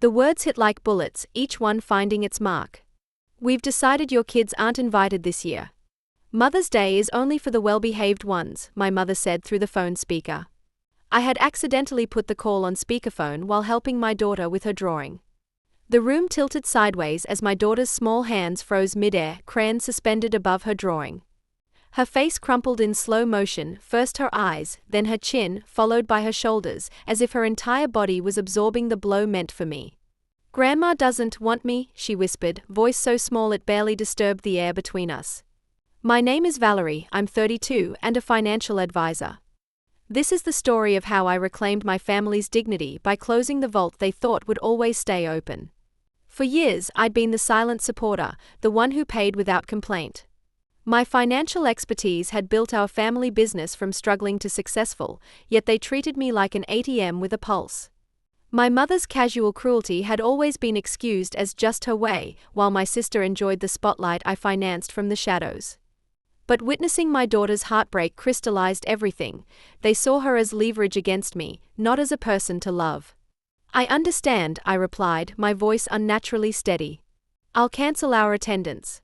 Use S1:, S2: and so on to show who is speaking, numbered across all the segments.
S1: The words hit like bullets, each one finding its mark. We've decided your kids aren't invited this year. Mother's Day is only for the well-behaved ones, my mother said through the phone speaker. I had accidentally put the call on speakerphone while helping my daughter with her drawing. The room tilted sideways as my daughter's small hands froze mid-air, crayons suspended above her drawing. Her face crumpled in slow motion, first her eyes, then her chin, followed by her shoulders, as if her entire body was absorbing the blow meant for me. Grandma doesn't want me, she whispered, voice so small it barely disturbed the air between us. My name is Valerie, I'm 32 and a financial advisor. This is the story of how I reclaimed my family's dignity by closing the vault they thought would always stay open. For years, I'd been the silent supporter, the one who paid without complaint. My financial expertise had built our family business from struggling to successful, yet they treated me like an ATM with a pulse. My mother's casual cruelty had always been excused as just her way, while my sister enjoyed the spotlight I financed from the shadows. But witnessing my daughter's heartbreak crystallized everything. They saw her as leverage against me, not as a person to love. I understand, I replied, my voice unnaturally steady. I'll cancel our attendance.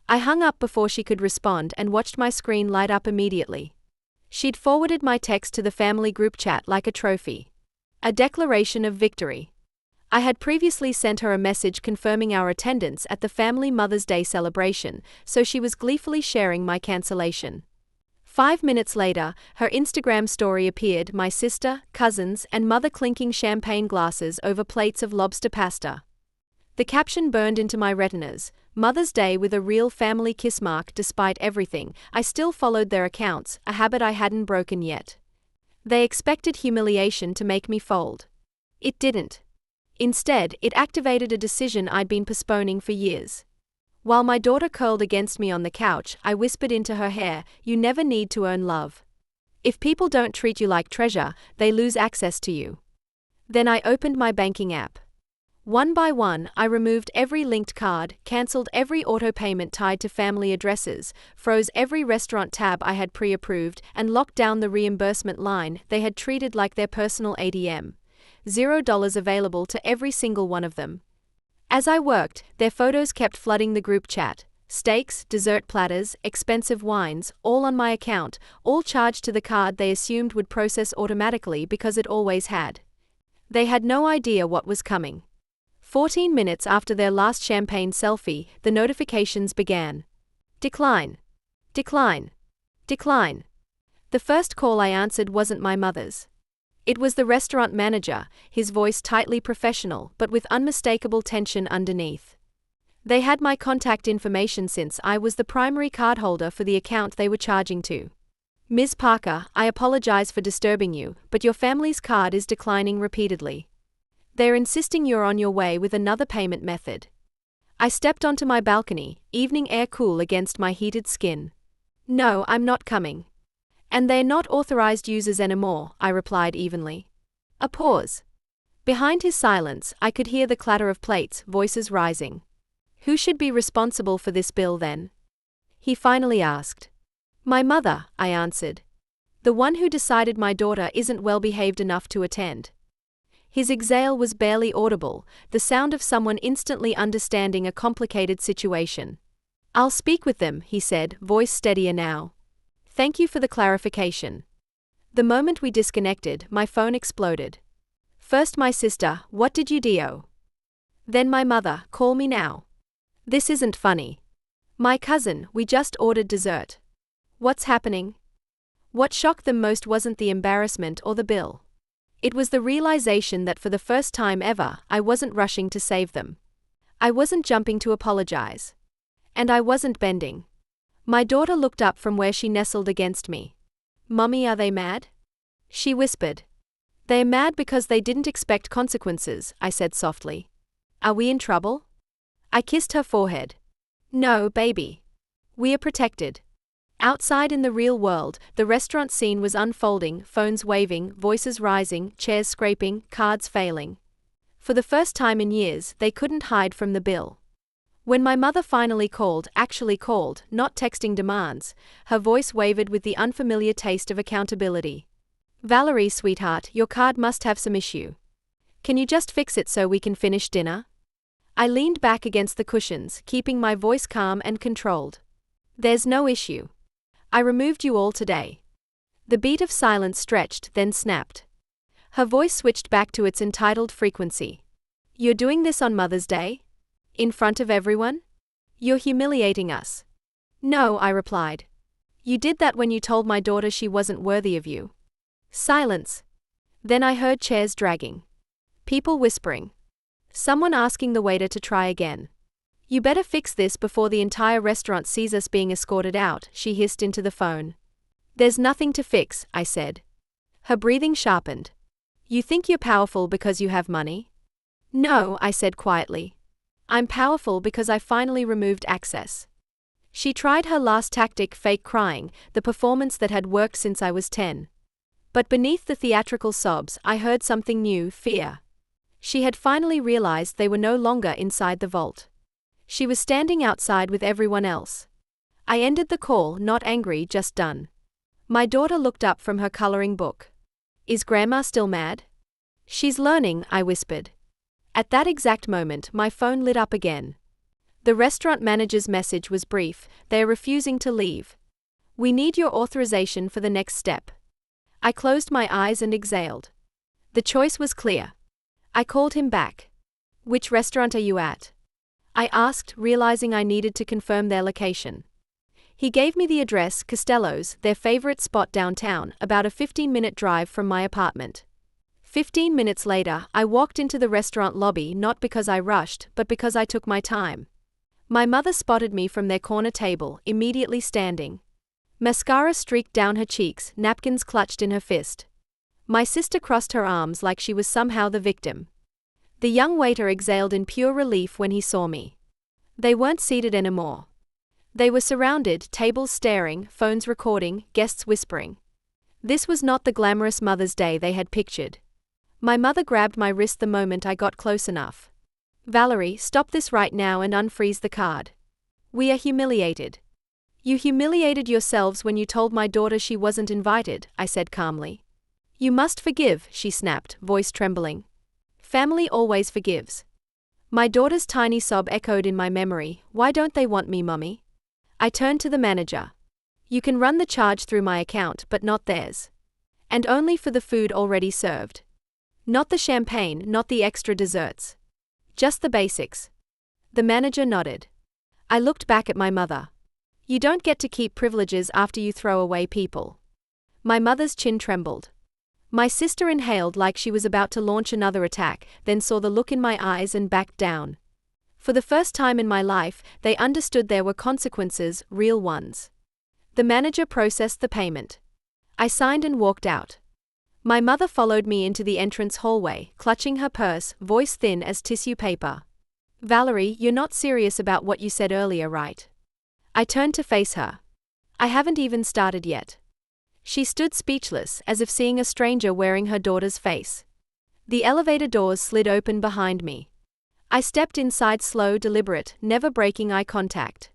S1: I hung up before she could respond and watched my screen light up immediately. She'd forwarded my text to the family group chat like a trophy. A declaration of victory. I had previously sent her a message confirming our attendance at the family Mother's Day celebration, so she was gleefully sharing my cancellation. 5 minutes later, her Instagram story appeared, my sister, cousins, and mother clinking champagne glasses over plates of lobster pasta. The caption burned into my retinas, Mother's Day with a real family kiss mark. Despite everything, I still followed their accounts, a habit I hadn't broken yet. They expected humiliation to make me fold. It didn't. Instead, it activated a decision I'd been postponing for years. While my daughter curled against me on the couch, I whispered into her hair, you never need to earn love. If people don't treat you like treasure, they lose access to you. Then I opened my banking app. One by one, I removed every linked card, cancelled every auto payment tied to family addresses, froze every restaurant tab I had pre-approved, and locked down the reimbursement line they had treated like their personal ATM. $0 available to every single one of them. As I worked, their photos kept flooding the group chat. Steaks, dessert platters, expensive wines, all on my account, all charged to the card they assumed would process automatically because it always had. They had no idea what was coming. 14 minutes after their last champagne selfie, the notifications began. Decline. Decline. Decline. The first call I answered wasn't my mother's. It was the restaurant manager, his voice tightly professional but with unmistakable tension underneath. They had my contact information since I was the primary cardholder for the account they were charging to. Ms. Parker, I apologize for disturbing you, but your family's card is declining repeatedly. They're insisting you're on your way with another payment method. I stepped onto my balcony, evening air cool against my heated skin. No, I'm not coming. And they're not authorized users anymore, I replied evenly. A pause. Behind his silence, I could hear the clatter of plates, voices rising. Who should be responsible for this bill then? He finally asked. My mother, I answered. The one who decided my daughter isn't well behaved enough to attend. His exhale was barely audible, the sound of someone instantly understanding a complicated situation. I'll speak with them, he said, voice steadier now. Thank you for the clarification. The moment we disconnected, my phone exploded. First my sister, what did you do? Then my mother, call me now. This isn't funny. My cousin, we just ordered dessert. What's happening? What shocked them most wasn't the embarrassment or the bill. It was the realization that for the first time ever, I wasn't rushing to save them. I wasn't jumping to apologize. And I wasn't bending. My daughter looked up from where she nestled against me. Mummy, are they mad? She whispered. They're mad because they didn't expect consequences, I said softly. Are we in trouble? I kissed her forehead. No, baby. We are protected. Outside in the real world, the restaurant scene was unfolding, phones waving, voices rising, chairs scraping, cards failing. For the first time in years, they couldn't hide from the bill. When my mother finally called, actually called, not texting demands, her voice wavered with the unfamiliar taste of accountability. Valerie, sweetheart, your card must have some issue. Can you just fix it so we can finish dinner? I leaned back against the cushions, keeping my voice calm and controlled. There's no issue. I removed you all today. The beat of silence stretched, then snapped. Her voice switched back to its entitled frequency. You're doing this on Mother's Day? In front of everyone? You're humiliating us. No, I replied. You did that when you told my daughter she wasn't worthy of you. Silence. Then I heard chairs dragging. People whispering. Someone asking the waiter to try again. You better fix this before the entire restaurant sees us being escorted out, she hissed into the phone. There's nothing to fix, I said. Her breathing sharpened. You think you're powerful because you have money? No, I said quietly. I'm powerful because I finally removed access. She tried her last tactic, fake crying, the performance that had worked since I was 10. But beneath the theatrical sobs, I heard something new, fear. She had finally realized they were no longer inside the vault. She was standing outside with everyone else. I ended the call, not angry, just done. My daughter looked up from her coloring book. Is Grandma still mad? She's learning, I whispered. At that exact moment, my phone lit up again. The restaurant manager's message was brief: they're refusing to leave. We need your authorization for the next step. I closed my eyes and exhaled. The choice was clear. I called him back. Which restaurant are you at? I asked, realizing I needed to confirm their location. He gave me the address, Costello's, their favorite spot downtown, about a 15-minute drive from my apartment. 15 minutes later, I walked into the restaurant lobby not because I rushed, but because I took my time. My mother spotted me from their corner table, immediately standing. Mascara streaked down her cheeks, napkins clutched in her fist. My sister crossed her arms like she was somehow the victim. The young waiter exhaled in pure relief when he saw me. They weren't seated anymore. They were surrounded, tables staring, phones recording, guests whispering. This was not the glamorous Mother's Day they had pictured. My mother grabbed my wrist the moment I got close enough. Valerie, stop this right now and unfreeze the card. We are humiliated. You humiliated yourselves when you told my daughter she wasn't invited, I said calmly. You must forgive, she snapped, voice trembling. Family always forgives. My daughter's tiny sob echoed in my memory. Why don't they want me, Mummy? I turned to the manager. You can run the charge through my account, but not theirs. And only for the food already served. Not the champagne, not the extra desserts. Just the basics. The manager nodded. I looked back at my mother. You don't get to keep privileges after you throw away people. My mother's chin trembled. My sister inhaled like she was about to launch another attack, then saw the look in my eyes and backed down. For the first time in my life, they understood there were consequences, real ones. The manager processed the payment. I signed and walked out. My mother followed me into the entrance hallway, clutching her purse, voice thin as tissue paper. Valerie, you're not serious about what you said earlier, right? I turned to face her. I haven't even started yet. She stood speechless, as if seeing a stranger wearing her daughter's face. The elevator doors slid open behind me. I stepped inside slow, deliberate, never breaking eye contact.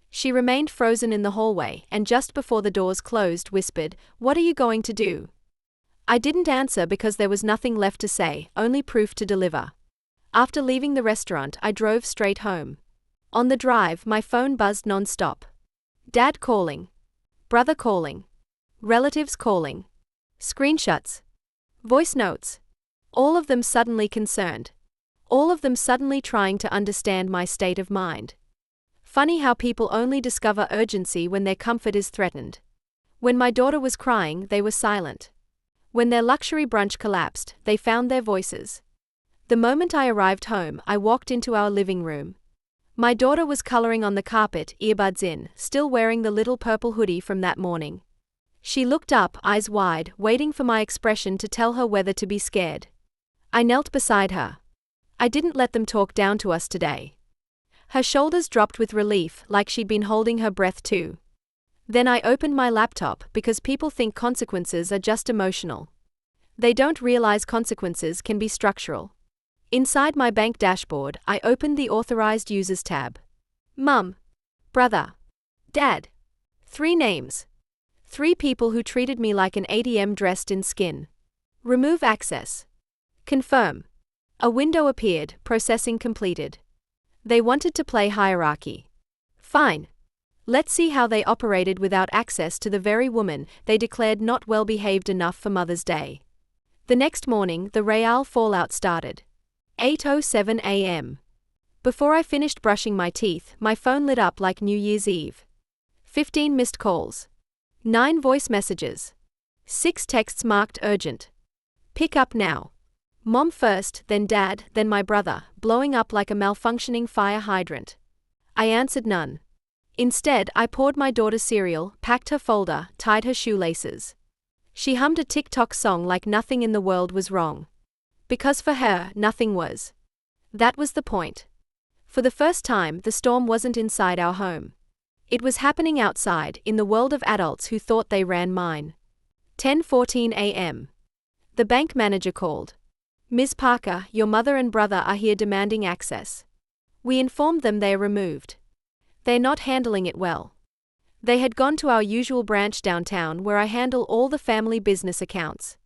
S1: She remained frozen in the hallway, and just before the doors closed, whispered, "What are you going to do?" I didn't answer because there was nothing left to say, only proof to deliver. After leaving the restaurant, I drove straight home. On the drive, my phone buzzed non-stop. Dad calling. Brother calling. Relatives calling. Screenshots. Voice notes. All of them suddenly concerned. All of them suddenly trying to understand my state of mind. Funny how people only discover urgency when their comfort is threatened. When my daughter was crying, they were silent. When their luxury brunch collapsed, they found their voices. The moment I arrived home, I walked into our living room. My daughter was coloring on the carpet, earbuds in, still wearing the little purple hoodie from that morning. She looked up, eyes wide, waiting for my expression to tell her whether to be scared. I knelt beside her. I didn't let them talk down to us today. Her shoulders dropped with relief, like she'd been holding her breath too. Then I opened my laptop because people think consequences are just emotional. They don't realize consequences can be structural. Inside my bank dashboard, I opened the Authorized Users tab. Mum. Brother. Dad. 3 names. 3 people who treated me like an ATM dressed in skin. Remove access. Confirm. A window appeared, processing completed. They wanted to play hierarchy. Fine. Let's see how they operated without access to the very woman they declared not well behaved enough for Mother's Day. The next morning, the Real fallout started. 8:07 a.m. Before I finished brushing my teeth, my phone lit up like New Year's Eve. 15 missed calls. 9 voice messages. 6 texts marked urgent. Pick up now. Mom first, then Dad, then my brother, blowing up like a malfunctioning fire hydrant. I answered none. Instead, I poured my daughter cereal, packed her folder, tied her shoelaces. She hummed a TikTok song like nothing in the world was wrong. Because for her, nothing was. That was the point. For the first time, the storm wasn't inside our home. It was happening outside, in the world of adults who thought they ran mine. 10:14 a.m. The bank manager called. Ms. Parker, your mother and brother are here demanding access. We informed them they are removed. They're not handling it well. They had gone to our usual branch downtown where I handle all the family business accounts.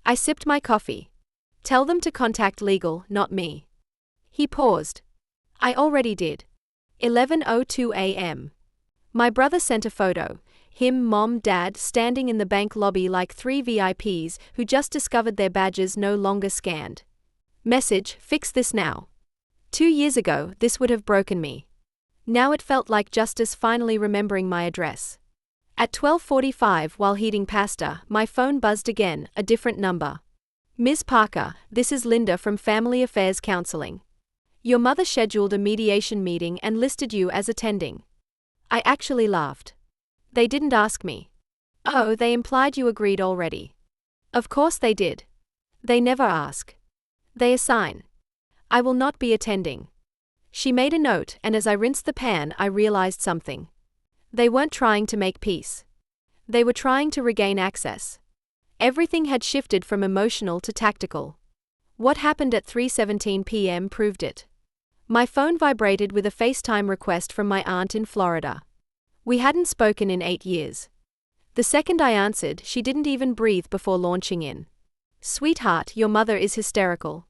S1: I sipped my coffee. Tell them to contact legal, not me. He paused. I already did. 11:02 a.m. My brother sent a photo. Him, Mom, Dad, standing in the bank lobby like 3 VIPs who just discovered their badges no longer scanned. Message, fix this now. 2 years ago, this would have broken me. Now it felt like justice finally remembering my address. At 12:45 while heating pasta, my phone buzzed again, a different number. Ms. Parker, this is Linda from Family Affairs Counseling. Your mother scheduled a mediation meeting and listed you as attending. I actually laughed. They didn't ask me. Oh, they implied you agreed already. Of course they did. They never ask. They assign. I will not be attending. She made a note, and as I rinsed the pan, I realized something. They weren't trying to make peace. They were trying to regain access. Everything had shifted from emotional to tactical. What happened at 3:17 p.m. proved it. My phone vibrated with a FaceTime request from my aunt in Florida. We hadn't spoken in 8 years. The second I answered, she didn't even breathe before launching in. Sweetheart, your mother is hysterical.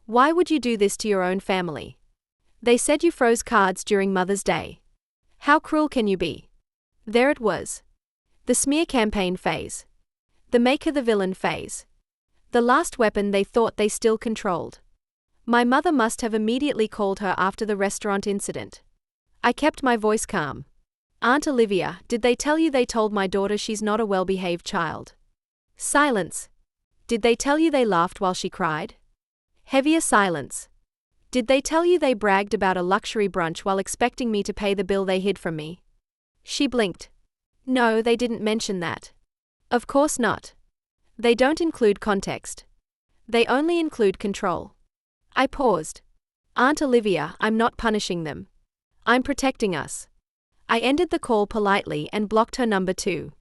S1: Why would you do this to your own family? They said you froze cards during Mother's Day. How cruel can you be? There it was. The smear campaign phase. The make her the villain phase. The last weapon they thought they still controlled. My mother must have immediately called her after the restaurant incident. I kept my voice calm. Aunt Olivia, did they tell you they told my daughter she's not a well-behaved child? Silence. Did they tell you they laughed while she cried? Heavier silence. Did they tell you they bragged about a luxury brunch while expecting me to pay the bill they hid from me? She blinked. No, they didn't mention that. Of course not. They don't include context. They only include control. I paused. Aunt Olivia, I'm not punishing them. I'm protecting us. I ended the call politely and blocked her number too.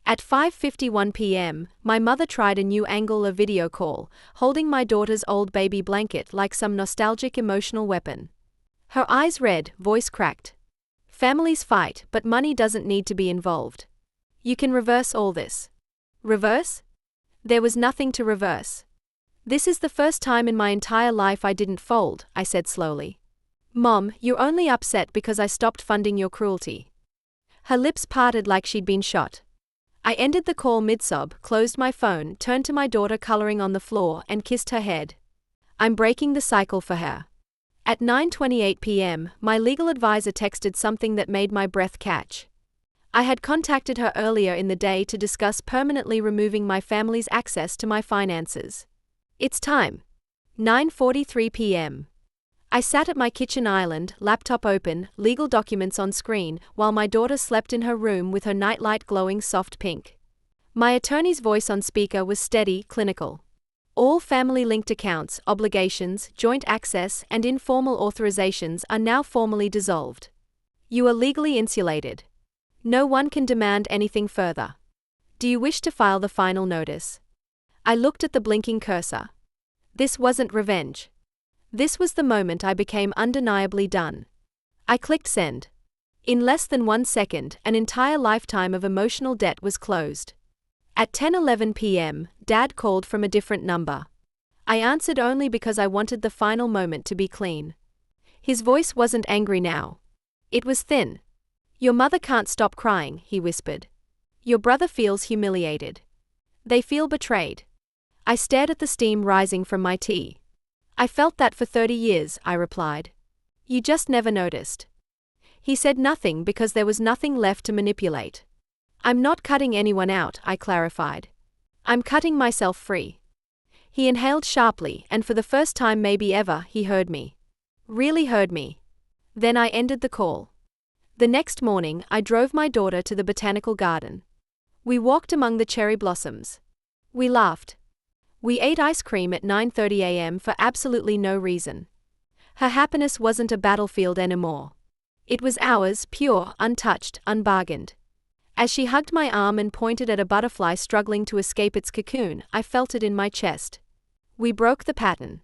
S1: At 5:51 p.m., my mother tried a new angle of video call, holding my daughter's old baby blanket like some nostalgic emotional weapon. Her eyes red, voice cracked. Families fight, but money doesn't need to be involved. You can reverse all this. Reverse? There was nothing to reverse. This is the first time in my entire life I didn't fold, I said slowly. Mom, you're only upset because I stopped funding your cruelty. Her lips parted like she'd been shot. I ended the call mid-sob, closed my phone, turned to my daughter coloring on the floor, and kissed her head. I'm breaking the cycle for her. At 9:28 p.m., my legal advisor texted something that made my breath catch. I had contacted her earlier in the day to discuss permanently removing my family's access to my finances. It's time. 9:43 p.m. I sat at my kitchen island, laptop open, legal documents on screen, while my daughter slept in her room with her nightlight glowing soft pink. My attorney's voice on speaker was steady, clinical. All family-linked accounts, obligations, joint access, and informal authorizations are now formally dissolved. You are legally insulated. No one can demand anything further. Do you wish to file the final notice? I looked at the blinking cursor. This wasn't revenge. This was the moment I became undeniably done. I clicked send. In less than 1 second, an entire lifetime of emotional debt was closed. At 10:11 p.m., Dad called from a different number. I answered only because I wanted the final moment to be clean. His voice wasn't angry now. It was thin. Your mother can't stop crying, he whispered. Your brother feels humiliated. They feel betrayed. I stared at the steam rising from my tea. I felt that for 30 years, I replied. You just never noticed. He said nothing because there was nothing left to manipulate. I'm not cutting anyone out, I clarified. I'm cutting myself free. He inhaled sharply, and for the first time maybe ever, he heard me. Really heard me. Then I ended the call. The next morning, I drove my daughter to the botanical garden. We walked among the cherry blossoms. We laughed. We ate ice cream at 9:30 a.m. for absolutely no reason. Her happiness wasn't a battlefield anymore. It was ours, pure, untouched, unbargained. As she hugged my arm and pointed at a butterfly struggling to escape its cocoon, I felt it in my chest. We broke the pattern.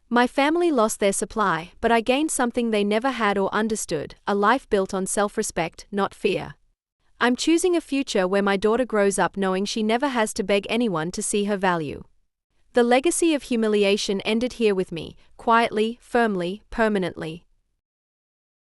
S1: My family lost their supply, but I gained something they never had or understood, a life built on self-respect, not fear. I'm choosing a future where my daughter grows up knowing she never has to beg anyone to see her value. The legacy of humiliation ended here with me, quietly, firmly, permanently.